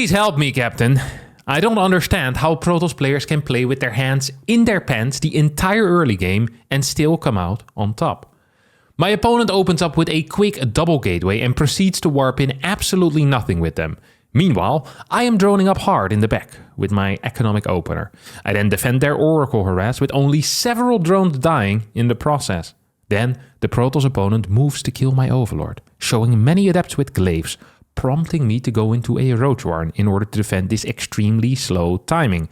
Please help me, Captain. I don't understand how Protoss players can play with their hands in their pants the entire early game and still come out on top. My opponent opens up with a quick double gateway and proceeds to warp in absolutely nothing with them. Meanwhile, I am droning up hard in the back with my economic opener. I then defend their Oracle harass with only several drones dying in the process. Then the Protoss opponent moves to kill my Overlord, showing many adepts with glaives, prompting me to go into a roach warren in order to defend this extremely slow timing.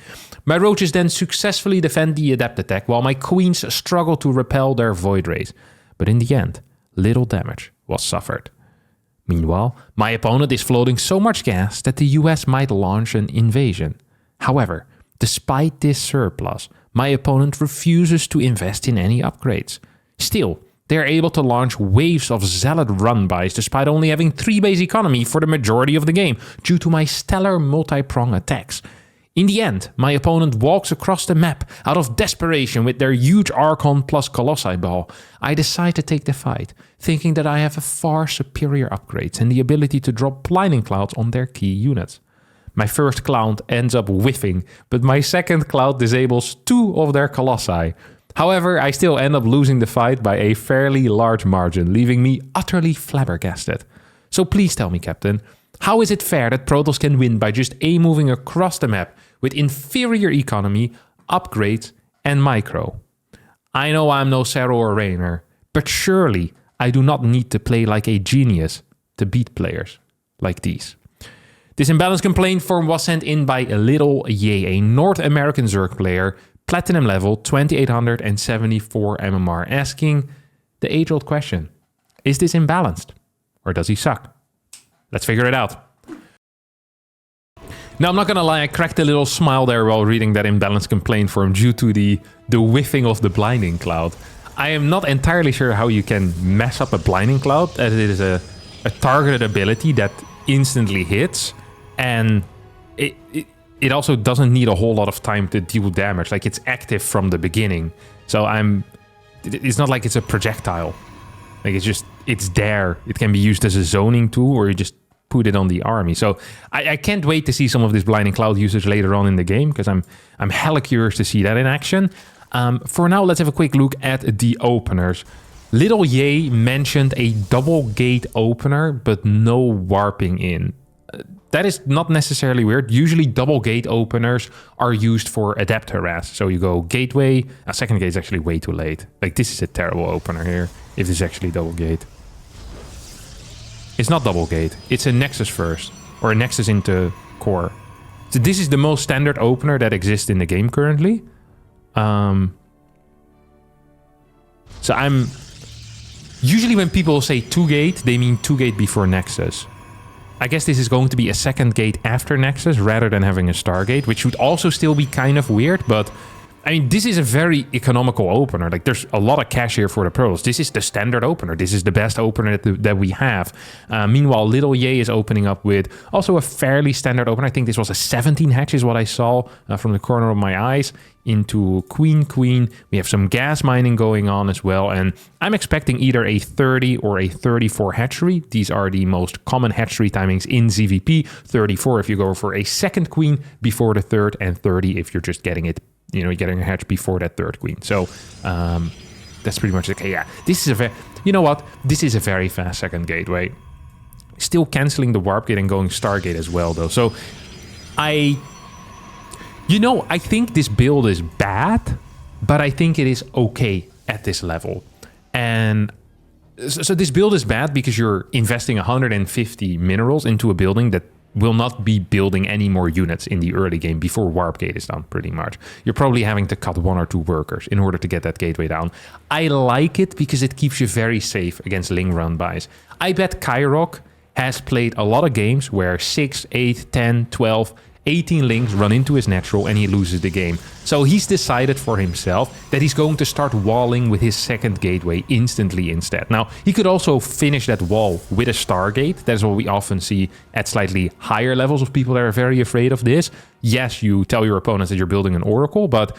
My roaches then successfully defend the adept attack while my queens struggle to repel their void rays. But in the end, little damage was suffered. Meanwhile, my opponent is floating so much gas that the US might launch an invasion. However, despite this surplus, my opponent refuses to invest in any upgrades. Still, they are able to launch waves of Zealot runbys despite only having 3 base economy for the majority of the game due to my stellar multi-prong attacks. In the end, my opponent walks across the map out of desperation with their huge Archon plus Colossi ball. I decide to take the fight, thinking that I have a far superior upgrades and the ability to drop blinding clouds on their key units. My first cloud ends up whiffing, but my second cloud disables 2 of their Colossi. However, I still end up losing the fight by a fairly large margin, leaving me utterly flabbergasted. So please tell me, Captain, how is it fair that Protoss can win by just A-moving across the map with inferior economy, upgrades, and micro? I know I'm no Sero or Rainer, but surely I do not need to play like a genius to beat players like these. This imbalanced complaint form was sent in by Little Ye, a North American Zerg player, Platinum level, 2874 MMR, asking the age-old question, is this imbalanced or does he suck? Let's figure it out. Now, I'm not gonna lie, I cracked a little smile there while reading that imbalanced complaint form due to the whiffing of the blinding cloud. I am not entirely sure how you can mess up a blinding cloud, as it is a targeted ability that instantly hits, and it also doesn't need a whole lot of time to deal damage. Like, it's active from the beginning. So it's not like it's a projectile. Like, it's there. It can be used as a zoning tool, or you just put it on the army. So I can't wait to see some of this blinding cloud usage later on in the game, because I'm hella curious to see that in action. For now, let's have a quick look at the openers. Little Ye mentioned a double gate opener, but no warping in. That is not necessarily weird. Usually double gate openers are used for adept harass. So you go gateway. A second gate is actually way too late. Like, this is a terrible opener here, if this is actually double gate. It's not double gate. It's a nexus first, or a nexus into core. So this is the most standard opener that exists in the game currently. So I'm... Usually when people say 2 gate, they mean 2 gate before nexus. I guess this is going to be a second gate after Nexus rather than having a Stargate, which would also still be kind of weird, but I mean, this is a very economical opener. Like, there's a lot of cash here for the pros. This is the standard opener. This is the best opener that we have. Meanwhile, Little Ye is opening up with also a fairly standard opener. I think this was a 17 hatch is what I saw from the corner of my eyes into Queen. We have some gas mining going on as well. And I'm expecting either a 30 or a 34 hatchery. These are the most common hatchery timings in ZVP. 34 if you go for a second queen before the third, and 30 if you're just getting it, you know, getting a hatch before that third queen. So that's pretty much okay. Yeah, this is this is a very fast second gateway. Still canceling the warp gate and going Stargate as well, though. So I think this build is bad, but I think it is okay at this level. And so this build is bad because you're investing 150 minerals into a building that will not be building any more units in the early game before warp gate is done, pretty much. You're probably having to cut 1 or 2 workers in order to get that gateway down. I like it because it keeps you very safe against Ling runbys. I bet Kyrok has played a lot of games where 6, 8, 10, 12, 18 links run into his natural and he loses the game. So he's decided for himself that he's going to start walling with his second gateway instantly instead. Now, he could also finish that wall with a Stargate. That's what we often see at slightly higher levels of people that are very afraid of this. Yes, you tell your opponents that you're building an Oracle, but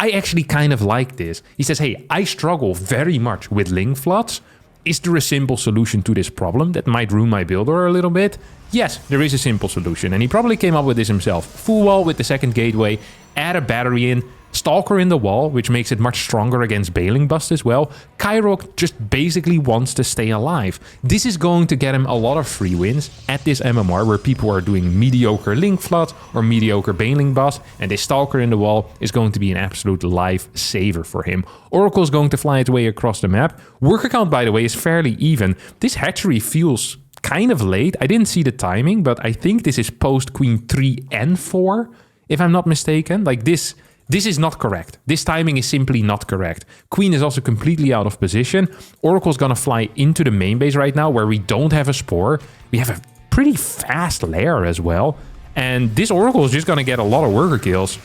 I actually kind of like this. He says, hey, I struggle very much with Ling floods. Is there a simple solution to this problem that might ruin my builder a little bit? Yes, there is a simple solution, and he probably came up with this himself. Full wall with the second gateway, add a battery in, Stalker in the wall, which makes it much stronger against Bailing Bust as well. Kyrock just basically wants to stay alive. This is going to get him a lot of free wins at this MMR where people are doing mediocre Link Flood or mediocre Bailing Bust, and this Stalker in the wall is going to be an absolute lifesaver for him. Oracle is going to fly its way across the map. Worker count, by the way, is fairly even. This hatchery feels kind of late. I didn't see the timing, but I think this is post Queen 3 and 4, if I'm not mistaken. Like this is not correct. This timing is simply not correct. Queen is also completely out of position. Oracle's gonna fly into the main base right now where we don't have a Spore. We have a pretty fast lair as well. And this Oracle is just gonna get a lot of worker kills.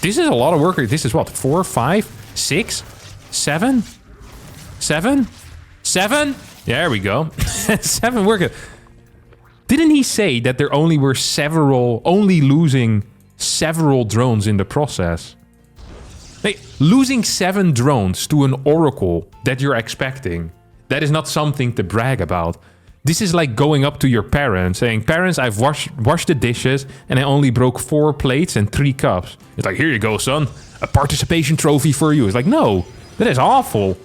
This is a lot of worker. This is what? 4, 5, 6, 7? 7? 7? There we go. 7 worker. Didn't he say that there only were only losing several drones in the process? Like, losing 7 drones to an Oracle that you're expecting, that is not something to brag about. This is like going up to your parents saying, "Parents, I've washed the dishes and I only broke 4 plates and 3 cups." It's like, "Here you go, son. A participation trophy for you." It's like, no, that is awful.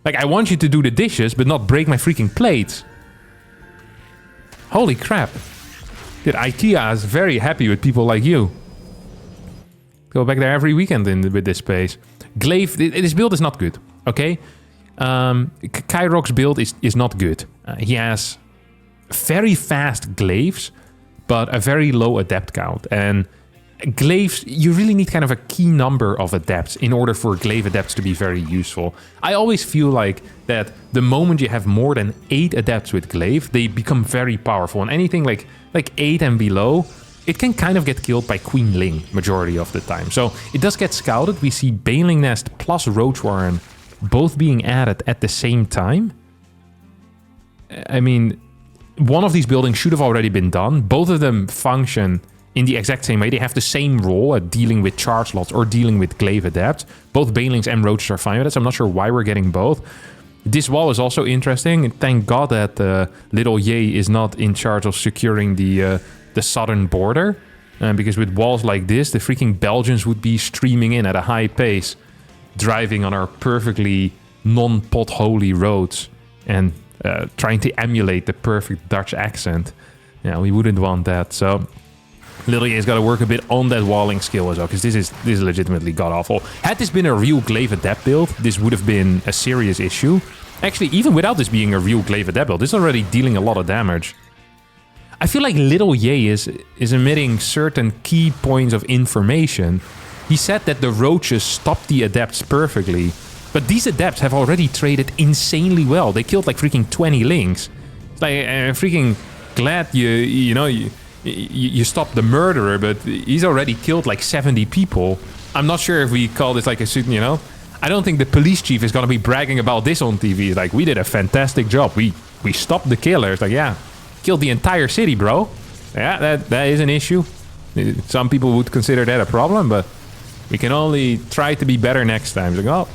Like, I want you to do the dishes, but not break my freaking plates. Holy crap. Dude, IKEA is very happy with people like you. Go back there every weekend with this space. Glaive, this build is not good, okay? Kyrock's build is not good. He has very fast glaives, but a very low adept count. And glaives, you really need kind of a key number of adepts in order for glaive adepts to be very useful. I always feel like that the moment you have more than 8 adepts with glaive, they become very powerful. And anything like 8 and below, it can kind of get killed by Queen Ling majority of the time. So it does get scouted. We see Bailing Nest plus Roach Warren both being added at the same time. I mean, one of these buildings should have already been done. Both of them function in the exact same way. They have the same role at dealing with charge slots or dealing with glaive adepts. Both Bailings and Roaches are fine with it, so I'm not sure why we're getting both. This wall is also interesting. Thank God that Little Ye is not in charge of securing the southern border. Because with walls like this, the freaking Belgians would be streaming in at a high pace, driving on our perfectly non-potholy roads and trying to emulate the perfect Dutch accent. Yeah, we wouldn't want that. So Little Ye's got to work a bit on that walling skill as well, because this is legitimately god-awful. Had this been a real Glaive Adept build, this would have been a serious issue. Actually, even without this being a real Glaive Adept build, this is already dealing a lot of damage. I feel like Little Ye is omitting certain key points of information. He said that the roaches stopped the adepts perfectly, but these adepts have already traded insanely well. They killed like freaking 20 links. It's like, I'm freaking glad you stopped the murderer, but he's already killed like 70 people. I'm not sure if we call this like a, I don't think the police chief is going to be bragging about this on TV. It's like, we did a fantastic job. We stopped the killer. It's like, yeah, killed the entire city, bro. Yeah, that is an issue. Some people would consider that a problem, but we can only try to be better next time. It's like, oh,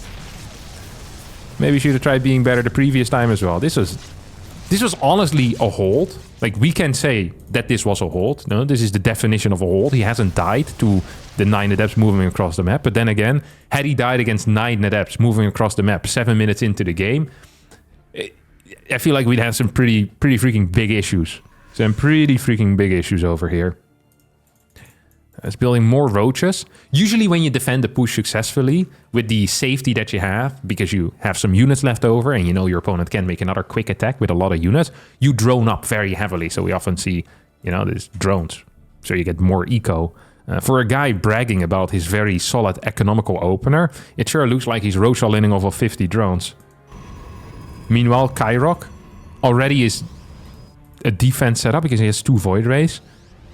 maybe we should have tried being better the previous time as well. This was honestly a hold. Like, we can say that this was a hold. No, this is the definition of a hold. He hasn't died to the 9 adepts moving across the map. But then again, had he died against 9 adepts moving across the map 7 minutes into the game, I feel like we'd have some pretty freaking big issues. Some pretty freaking big issues over here. It's building more roaches. Usually when you defend the push successfully with the safety that you have, because you have some units left over and you know your opponent can make another quick attack with a lot of units, you drone up very heavily. So we often see, these drones. So you get more eco. For a guy bragging about his very solid economical opener, it sure looks like he's roach all-inning off of 50 drones. Meanwhile, Kyrock already is a defense setup because he has 2 Void Rays.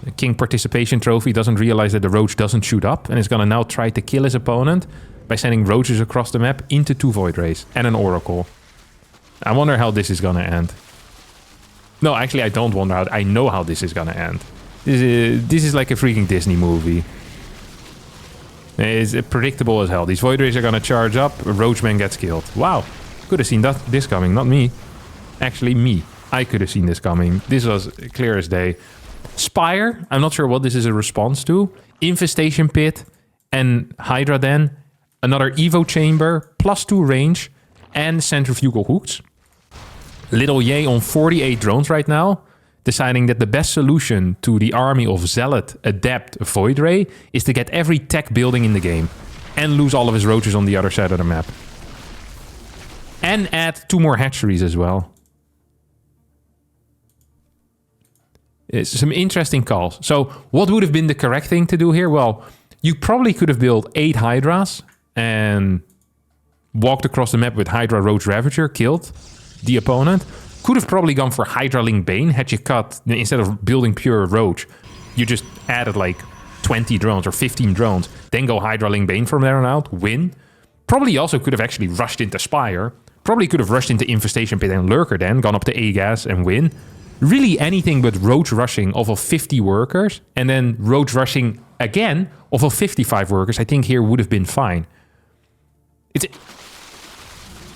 The King Participation Trophy doesn't realize that the Roach doesn't shoot up and is going to now try to kill his opponent by sending Roaches across the map into 2 Void Rays and an Oracle. I wonder how this is going to end. No, actually, I don't wonder how. I know how this is going to end. This is like a freaking Disney movie. It's predictable as hell. These Void Rays are gonna charge up, a Roachman gets killed. Wow, could have seen this coming, not me. Actually, me. I could have seen this coming. This was clear as day. Spire, I'm not sure what this is a response to. Infestation Pit and Hydra Den. Another Evo Chamber, +2 range, and centrifugal hooks. Little Yay on 48 drones right now, deciding that the best solution to the army of Zealot, Adept, Void Ray is to get every tech building in the game and lose all of his roaches on the other side of the map. And add 2 more hatcheries as well. It's some interesting calls. So what would have been the correct thing to do here? Well, you probably could have built 8 Hydras and walked across the map with Hydra Roach Ravager, killed the opponent. Could have probably gone for Hydra Link Bane, had you cut, instead of building pure Roach, you just added like 20 drones or 15 drones, then go Hydra Link Bane from there on out, win. Probably also could have actually rushed into Spire. Probably could have rushed into Infestation Pit and Lurker then, gone up to A-Gas and win. Really anything but Roach rushing off of 50 workers and then Roach rushing again off of 55 workers, I think here would have been fine.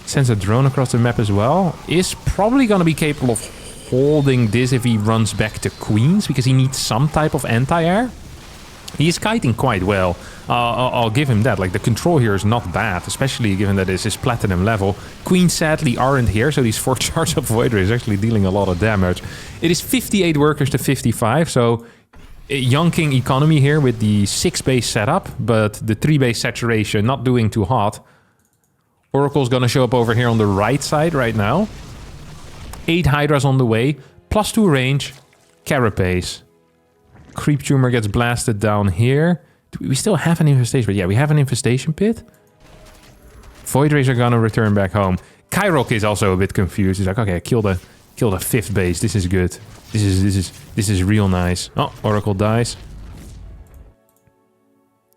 Sends a drone across the map as well. Is probably going to be capable of holding this if he runs back to Queens, because he needs some type of anti-air. He is kiting quite well. I'll give him that. Like, the control here is not bad, especially given that it's his platinum level. Queens sadly aren't here, so these 4 charge up Void Ray is actually dealing a lot of damage. It is 58 workers to 55, so yonking economy here with the 6 base setup, but the 3 base saturation not doing too hot. Oracle's gonna show up over here on the right side right now. 8 Hydras on the way, +2 range, Carapace. Creep Tumor gets blasted down here. Do we still have an infestation pit? Yeah, we have an infestation pit. Void Rays are gonna return back home. Kyrok is also a bit confused. He's like, okay, kill the 5th base. This is good. This is real nice. Oh, Oracle dies.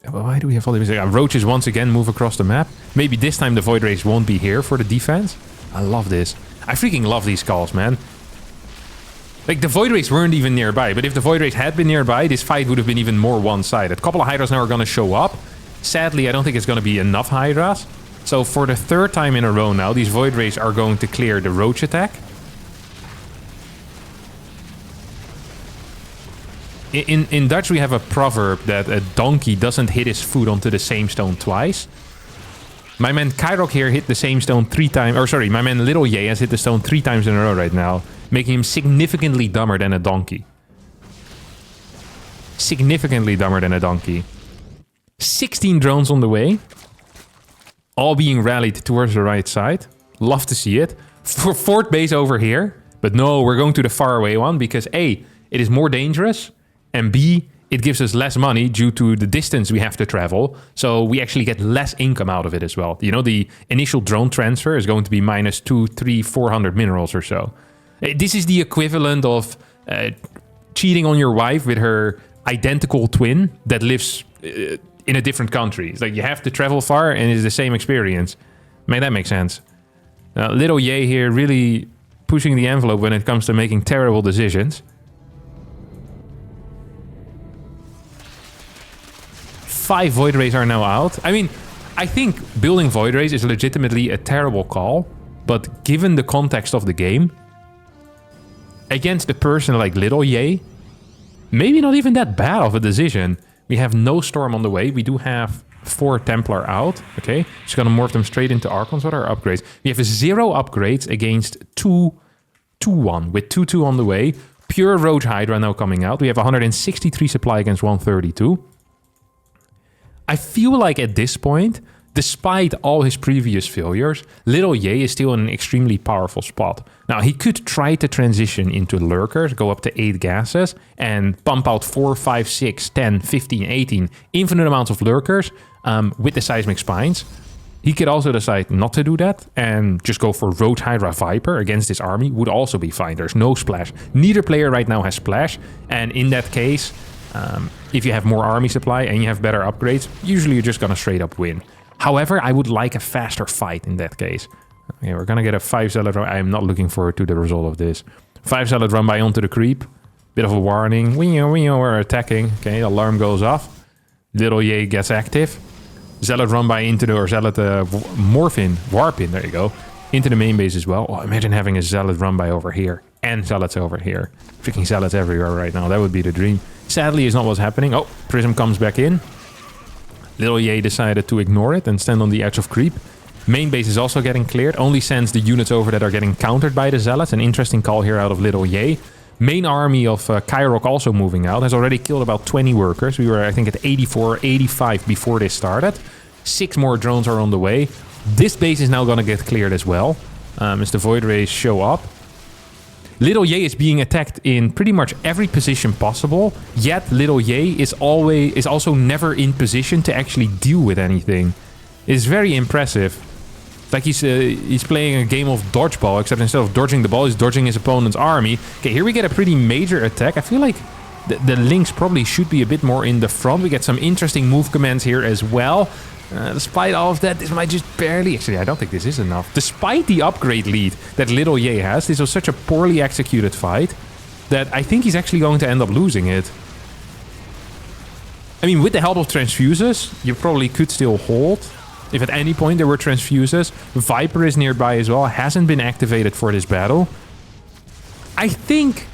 Why do we have all these? Roaches once again move across the map. Maybe this time the Void Rays won't be here for the defense. I love this. I freaking love these calls, man. Like, the Void Rays weren't even nearby, but if the Void Rays had been nearby, this fight would have been even more one-sided. A couple of Hydras now are going to show up. Sadly, I don't think it's going to be enough Hydras. So for the 3rd time in a row now, these Void Rays are going to clear the Roach attack. In Dutch, we have a proverb that a donkey doesn't hit his foot onto the same stone twice. My man Kyrok here hit the same stone 3 times. Or sorry, my man Little Ye has hit the stone 3 times in a row right now, making him significantly dumber than a donkey. Significantly dumber than a donkey. 16 drones on the way. All being rallied towards the right side. Love to see it. For 4th base over here. But no, we're going to the faraway one because A, it is more dangerous. And B, it gives us less money due to the distance we have to travel. So we actually get less income out of it as well. You know, the initial drone transfer is going to be minus 200, 300, 400 minerals or so. This is the equivalent of cheating on your wife with her identical twin that lives in a different country. It's like you have to travel far and it's the same experience. Make that make sense. Little Ye here really pushing the envelope when it comes to making terrible decisions. 5 Void Rays are now out. I mean, I think building Void Rays is legitimately a terrible call, but given the context of the game, against a person like Little Ye, maybe not even that bad of a decision. We have no Storm on the way. We do have 4 Templar out. Okay, just gonna morph them straight into Archons. What are our upgrades? We have 0 upgrades against 2-1 with 2-2 on the way. Pure Roach Hydra now coming out. We have 163 supply against 132. I feel like at this point, despite all his previous failures, Little Ye is still in an extremely powerful spot. Now, he could try to transition into Lurkers, go up to 8 gases, and pump out 4, 5, 6, 10, 15, 18, infinite amounts of Lurkers with the Seismic Spines. He could also decide not to do that and just go for Roach Hydra Viper against this army, would also be fine. There's no splash. Neither player right now has splash, and in that case, if you have more army supply and you have better upgrades, usually you're just gonna straight up win. However, I would like a faster fight in that case. Okay, we're gonna get a 5 Zealot run. I am not looking forward to the result of this. 5 Zealot run by onto the creep. Bit of a warning. We're attacking. Okay, alarm goes off. Little Ye gets active. Zealot runby into the, or Zealot morphin, warpin, there you go, into the main base as well. Oh, imagine having a Zealot runby over here and Zealots over here. Freaking Zealots everywhere right now. That would be the dream. Sadly, it's not what's happening. Oh, Prism comes back in. Little Ye decided to ignore it and stand on the edge of creep. Main base is also getting cleared. Only sends the units over that are getting countered by the Zealots. An interesting call here out of Little Ye. Main army of Kyrok also moving out. Has already killed about 20 workers. We were, I think, at 84, 85 before this started. 6 more drones are on the way. This base is now going to get cleared as well. As the Void Rays show up. Little Ye is being attacked in pretty much every position possible. Yet Little Ye is also never in position to actually deal with anything. It's very impressive. It's like he's playing a game of dodgeball, except instead of dodging the ball, he's dodging his opponent's army. Okay, here we get a pretty major attack. I feel like the links probably should be a bit more in the front. We get some interesting move commands here as well. Despite all of that, this might just barely... Actually, I don't think this is enough. Despite the upgrade lead that Little Ye has, this was such a poorly executed fight that I think he's actually going to end up losing it. I mean, with the help of transfuses, you probably could still hold. If at any point there were transfuses. Viper is nearby as well. Hasn't been activated for this battle. I think,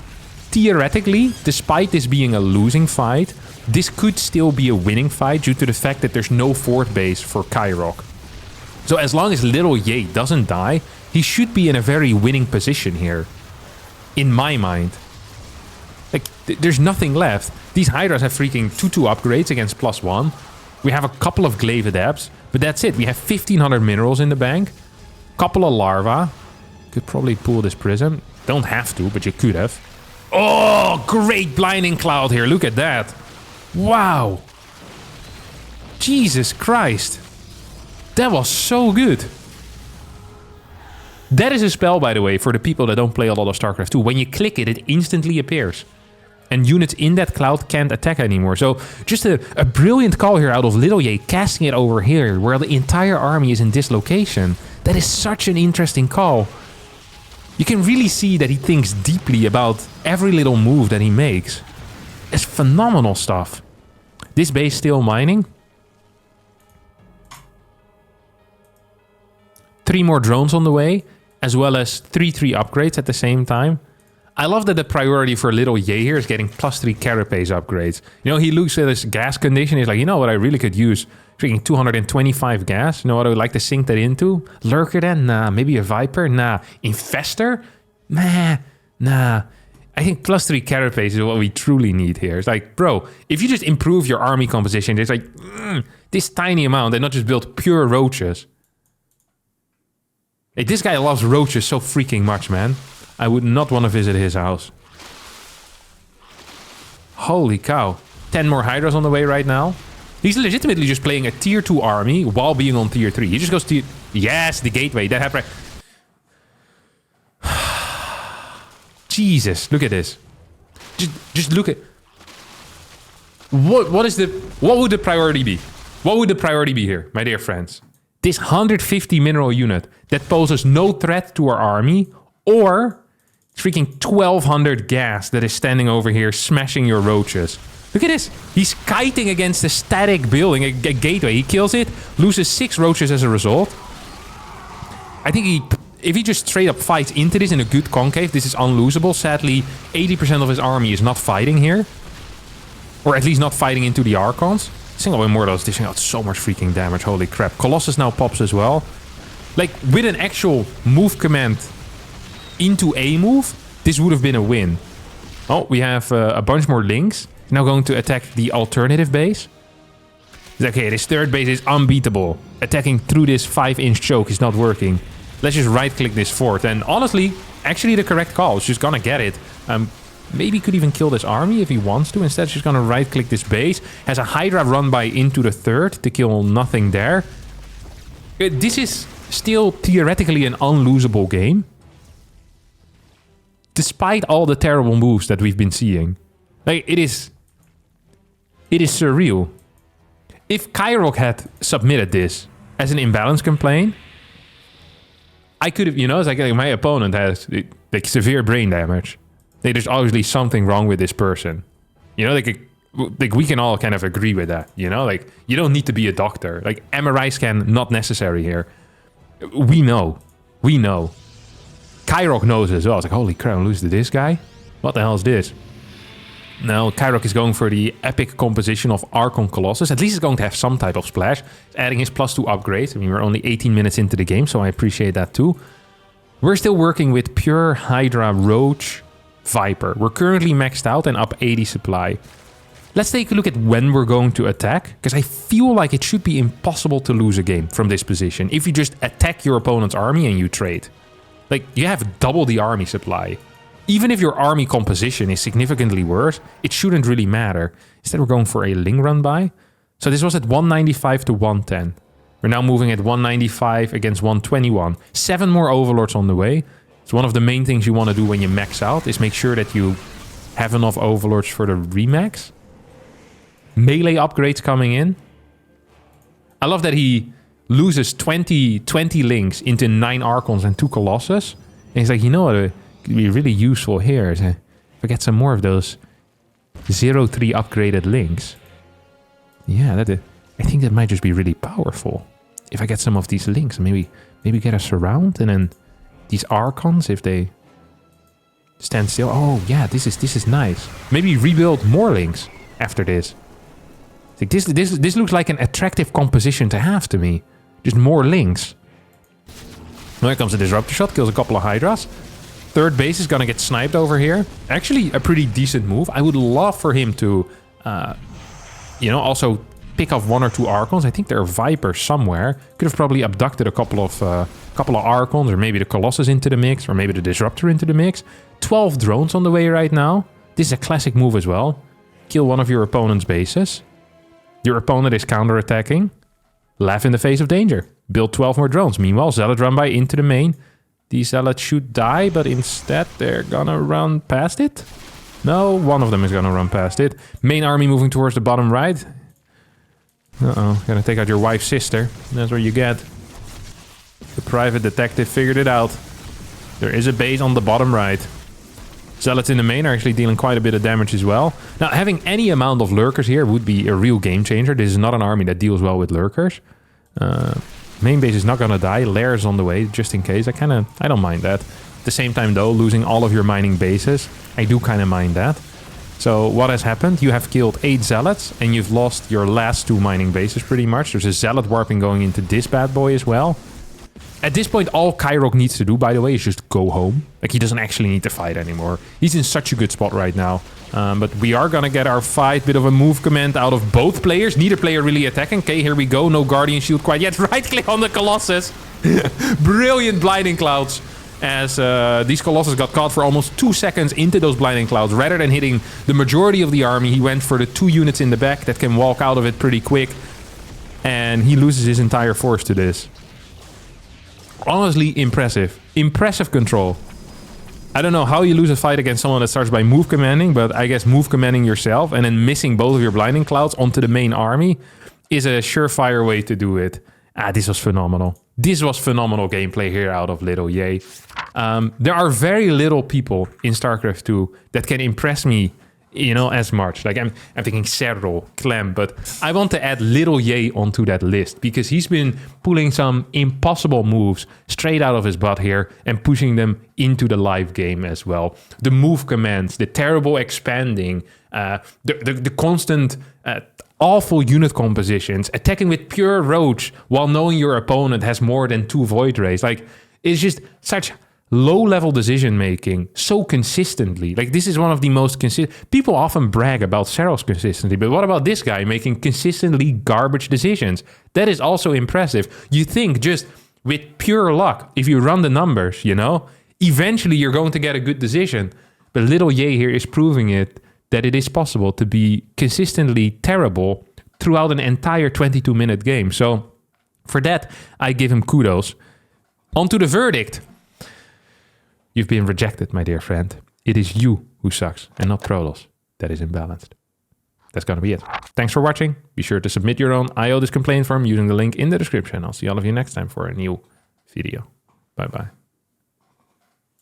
theoretically, despite this being a losing fight, this could still be a winning fight due to the fact that there's no fort base for Kyrok. So as long as Little Ye doesn't die, he should be in a very winning position here. In my mind. Like, there's nothing left. These Hydras have freaking 2/2 upgrades against +1. We have a couple of Glaive Adepts, but that's it. We have 1500 minerals in the bank. Couple of larvae. Could probably pull this Prism. Don't have to, but you could have. Oh, great blinding cloud here. Look at that. Wow. Jesus Christ. That was so good. That is a spell, by the way, for the people that don't play a lot of StarCraft 2. When you click it, it instantly appears. And units in that cloud can't attack anymore. So just a brilliant call here out of Little Ye, casting it over here, where the entire army is in this location. That is such an interesting call. You can really see that he thinks deeply about every little move that he makes. It's phenomenal stuff. This base still mining. 3 more drones on the way, as well as 3/3 upgrades at the same time. I love that the priority for Little Ye here is getting +3 carapace upgrades. You know, he looks at his gas condition. He's like, you know what I really could use? Freaking 225 gas. You know what I would like to sink that into? Lurker then? Nah. Maybe a Viper? Nah. Infestor? Nah. I think +3 carapace is what we truly need here. It's like, bro, if you just improve your army composition, it's like, this tiny amount and not just build pure roaches. Hey, this guy loves roaches so freaking much, man. I would not want to visit his house. Holy cow. 10 more Hydras on the way right now. He's legitimately just playing a tier 2 army while being on tier 3. He just goes to... Yes, the gateway. That happened. Jesus, look at this. Just look at... What would the priority be? What would the priority be here, my dear friends? This 150 mineral unit that poses no threat to our army, or freaking 1200 gas that is standing over here smashing your roaches. Look at this. He's kiting against a static building, a gateway. He kills it, loses 6 roaches as a result. I think if he just straight up fights into this in a good concave, this is unlosable. Sadly, 80% of his army is not fighting here. Or at least not fighting into the Archons. Single Immortal is dishing out so much freaking damage. Holy crap. Colossus now pops as well. Like, with an actual move command into a move, this would have been a win. Oh, we have a bunch more links. Now going to attack the alternative base. Okay, this third base is unbeatable. Attacking through this 5-inch choke is not working. Let's just right-click this fort. And honestly, actually the correct call. She's gonna get it. Maybe could even kill this army if he wants to. Instead, she's gonna right-click this base. Has a Hydra run by into the third to kill nothing there. This is still theoretically an unlosable game. Despite all the terrible moves that we've been seeing. Like, it is surreal. If Kyrok had submitted this as an imbalance complaint, I could have, you know, it's like my opponent has like severe brain damage. There's obviously something wrong with this person. You know, like Like, we can all kind of agree with that, you know? Like, you don't need to be a doctor. Like, MRI scan, not necessary here. We know. We know. Kyrok knows as well. It's like, holy crap, I'm losing to this guy? What the hell is this? Now, Kyrok is going for the epic composition of Archon Colossus. At least he's going to have some type of splash. He's adding his +2 upgrade. I mean, we're only 18 minutes into the game, so I appreciate that too. We're still working with pure Hydra, Roach, Viper. We're currently maxed out and up 80 supply. Let's take a look at when we're going to attack, because I feel like it should be impossible to lose a game from this position if you just attack your opponent's army and you trade. Like, you have double the army supply. Even if your army composition is significantly worse, it shouldn't really matter. Instead, we're going for a Ling run-by. So this was at 195 to 110. We're now moving at 195 against 121. 7 more overlords on the way. It's one of the main things you want to do when you max out, is make sure that you have enough overlords for the remax. Melee upgrades coming in. I love that he loses 20 links into 9 Archons and 2 Colossus. And he's like, you know what could be really useful here is if I get some more of those 0-3 upgraded links. Yeah, I think that might just be really powerful. If I get some of these links, maybe get a surround, and then these Archons, if they stand still. Oh yeah, this is nice. Maybe rebuild more links after this. Like this looks like an attractive composition to have to me. Just more links. Now here comes a disruptor shot, kills a couple of Hydras. Third base is gonna get sniped over here. Actually, a pretty decent move. I would love for him to, also pick off 1 or 2 Archons. I think there are Vipers somewhere. Could have probably abducted a couple of Archons, or maybe the Colossus into the mix, or maybe the Disruptor into the mix. 12 drones on the way right now. This is a classic move as well. Kill one of your opponent's bases. Your opponent is counterattacking. Laugh in the face of danger. Build 12 more drones. Meanwhile, Zealot run-by into the main. These Zealots should die, but instead they're gonna run past it. No, one of them is gonna run past it. Main army moving towards the bottom right. Uh-oh, gonna take out your wife's sister. That's what you get. The private detective figured it out. There is a base on the bottom right. Zealots in the main are actually dealing quite a bit of damage as well. Now, having any amount of lurkers here would be a real game changer. This is not an army that deals well with lurkers. Main base is not gonna die. Lair is on the way, just in case. I don't mind that. At the same time, though, losing all of your mining bases, I do kind of mind that. So what has happened? You have killed 8 Zealots, and you've lost your last 2 mining bases pretty much. There's a Zealot warping going into this bad boy as well. At this point, all Kyrok needs to do, by the way, is just go home. Like, he doesn't actually need to fight anymore. He's in such a good spot right now. But we are gonna get our fight. Bit of a move command out of both players. Neither player really attacking. Okay, here we go. No Guardian Shield quite yet. Right-click on the Colossus. Brilliant Blinding Clouds. As these Colossus got caught for almost 2 seconds into those Blinding Clouds. Rather than hitting the majority of the army, he went for the 2 units in the back that can walk out of it pretty quick. And he loses his entire force to this. Honestly, impressive. Impressive control. I don't know how you lose a fight against someone that starts by move commanding, but I guess move commanding yourself and then missing both of your Blinding Clouds onto the main army is a surefire way to do it. This was phenomenal. This was phenomenal gameplay here out of Little Ye. There are very little people in StarCraft 2 that can impress me, as much. Like, I'm thinking Serral, Clem, but I want to add Little Ye onto that list because he's been pulling some impossible moves straight out of his butt here and pushing them into the live game as well. The move commands, the terrible expanding, the constant awful unit compositions, attacking with pure roach while knowing your opponent has more than 2 void rays. Like, it's just such low-level decision-making so consistently. Like, this is one of the most consistent... People often brag about Serral's consistency, but what about this guy making consistently garbage decisions? That is also impressive. You think just with pure luck, if you run the numbers, eventually you're going to get a good decision. But Little Ye here is proving that it is possible to be consistently terrible throughout an entire 22-minute game. So for that, I give him kudos. On to the verdict. You've been rejected, my dear friend. It is you who sucks and not Protoss that is imbalanced. That's going to be it. Thanks for watching. Be sure to submit your own IODIS complaint form using the link in the description. I'll see all of you next time for a new video. Bye-bye.